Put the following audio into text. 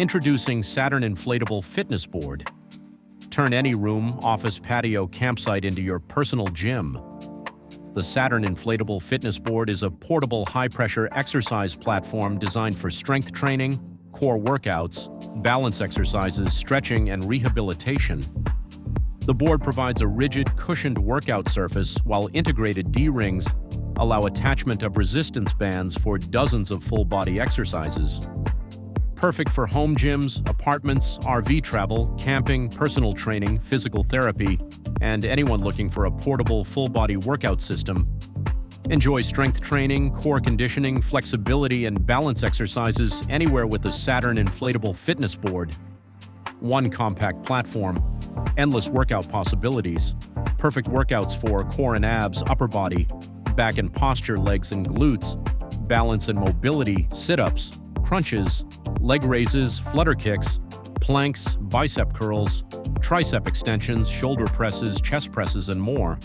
Introducing SATURN Inflatable Fitness Board. Turn any room, office, patio, campsite into your personal gym. The SATURN Inflatable Fitness Board is a portable, high-pressure exercise platform designed for strength training, core workouts, balance exercises, stretching, and rehabilitation. The board provides a rigid, cushioned workout surface, while integrated D-rings allow attachment of resistance bands for dozens of full-body exercises. Perfect for home gyms, apartments, RV travel, camping, personal training, physical therapy, and anyone looking for a portable, full-body workout system. Enjoy strength training, core conditioning, flexibility, and balance exercises anywhere with the SATURN Inflatable Fitness Board. One compact platform, endless workout possibilities, perfect workouts for core and abs, upper body, back and posture, legs and glutes, balance and mobility, sit-ups, crunches, leg raises, flutter kicks, planks, bicep curls, tricep extensions, shoulder presses, chest presses, and more.